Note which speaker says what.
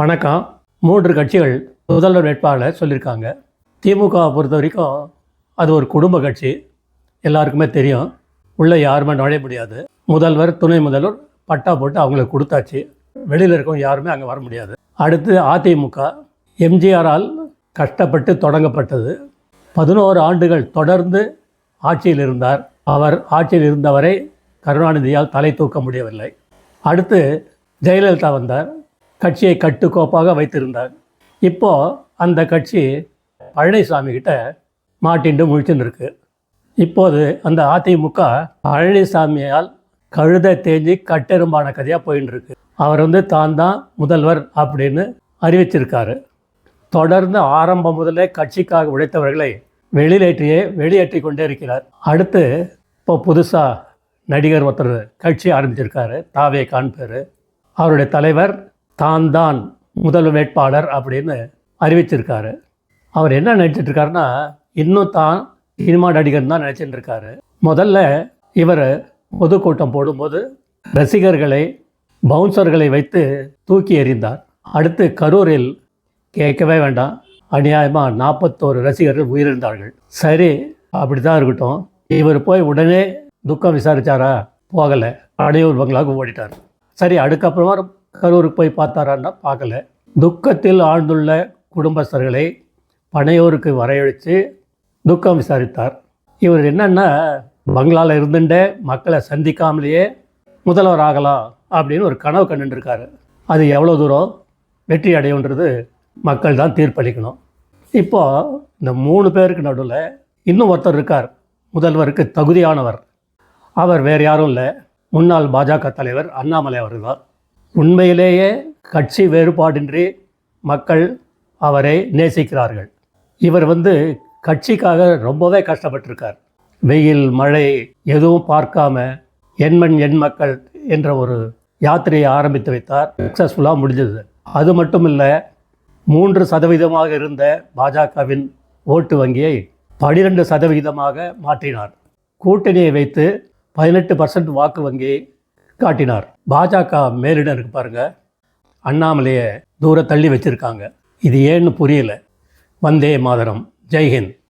Speaker 1: வணக்கம். 3 கட்சிகள் முதல்வர் வேட்பாளர் சொல்லியிருக்காங்க. திமுகவை பொறுத்த வரைக்கும் அது ஒரு குடும்ப கட்சி, எல்லாருக்குமே தெரியும். உள்ளே யாருமே நுழைய முடியாது. முதல்வர், துணை முதல்வர் பட்டா போட்டு அவங்களுக்கு கொடுத்தாச்சு. வெளியில் இருக்கவங்க யாருமே அங்கே வர முடியாது. அடுத்து அதிமுக, எம்ஜிஆரால் கஷ்டப்பட்டு தொடங்கப்பட்டது. 11 ஆண்டுகள் தொடர்ந்து ஆட்சியில் இருந்தார். அவர் ஆட்சியில் இருந்தவரை கருணாநிதியால் தலை தூக்க முடியவில்லை. அடுத்து ஜெயலலிதா வந்தார். கட்சியை கட்டுக்கோப்பாக வைத்திருந்தார். இப்போது அந்த கட்சி பழனிசாமி கிட்ட மாட்டிண்டு முழிச்சுன்னு இருக்கு. இப்போது அந்த அதிமுக பழனிசாமியால் கழுதை தேஞ்சி கட்டெரும்பான கதையாக போயின்னு இருக்கு. அவர் தான் முதல்வர் அப்படின்னு அறிவிச்சிருக்காரு. தொடர்ந்து ஆரம்பம் முதலே கட்சிக்காக உழைத்தவர்களை வெளியேற்றி கொண்டே இருக்கிறார். அடுத்து இப்போ புதுசாக நடிகர் ஒருத்தர் கட்சி ஆரம்பிச்சிருக்காரு, தாவேகான் பேர். அவருடைய தலைவர் தான் முதல் வேட்பாளர் அப்படின்னு அறிவிச்சிருக்காரு. அவர் என்ன நினச்சிட்டு இருக்காருன்னா, இன்னும் தான் சினிமா நடிகர் தான் நினச்சிட்டு இருக்காரு. முதல்ல இவர் பொதுக்கூட்டம் போடும்போது ரசிகர்களை, பவுன்சர்களை வைத்து தூக்கி எறிந்தார். அடுத்து கரூரில் கேட்கவே வேண்டாம், அநியாயமாக 41 ரசிகர்கள் உயிரிழந்தார்கள். சரி, அப்படி தான் இருக்கட்டும். இவர் போய் உடனே துக்கம் விசாரித்தாரா? போகலை. அடையூர் பங்களாவுக்கு ஓடிட்டார். சரி, அதுக்கப்புறமா கரூருக்கு போய் பார்த்தாரான்னா பார்க்கல. துக்கத்தில் ஆழ்ந்துள்ள குடும்பஸ்தர்களை பனையூருக்கு வரையழித்து துக்கம் விசாரித்தார். இவர் என்னென்னா, பங்களாவில் இருந்துட்டே மக்களை சந்திக்காமலேயே முதல்வர் ஆகலாம் அப்படின்னு ஒரு கனவு கண்டுருக்காரு. அது எவ்வளோ தூரம் வெற்றி அடையுன்றது மக்கள் தான் தீர்ப்பளிக்கணும். இப்போது இந்த 3 பேருக்கு நடுவில் இன்னும் ஒருத்தர் இருக்கார், முதல்வருக்கு தகுதியானவர். அவர் வேறு யாரும் இல்லை, முன்னாள் பாஜக தலைவர் அண்ணாமலை அவர்கள் தான். உண்மையிலேயே கட்சி வேறுபாடின்றி மக்கள் அவரை நேசிக்கிறார்கள். இவர் கட்சிக்காக ரொம்பவே கஷ்டப்பட்டிருக்கார். வெயில், மழை எதுவும் பார்க்காம எண்மண் எண் மக்கள் என்ற ஒரு யாத்திரையை ஆரம்பித்து வைத்தார். சக்ஸஸ்ஃபுல்லாக முடிஞ்சது. அது மட்டும் இல்லை, 3% இருந்த பாஜகவின் ஓட்டு வங்கியை 12% மாற்றினார். கூட்டணியை வைத்து 18% வாக்கு வங்கியை காட்டினார். பாஜக மேலிடம் இருக்கு பாருங்க, அண்ணாமலையை தூர தள்ளி வச்சுருக்காங்க. இது ஏன்னு புரியல. வந்தே மாதரம். ஜெய்ஹிந்த்.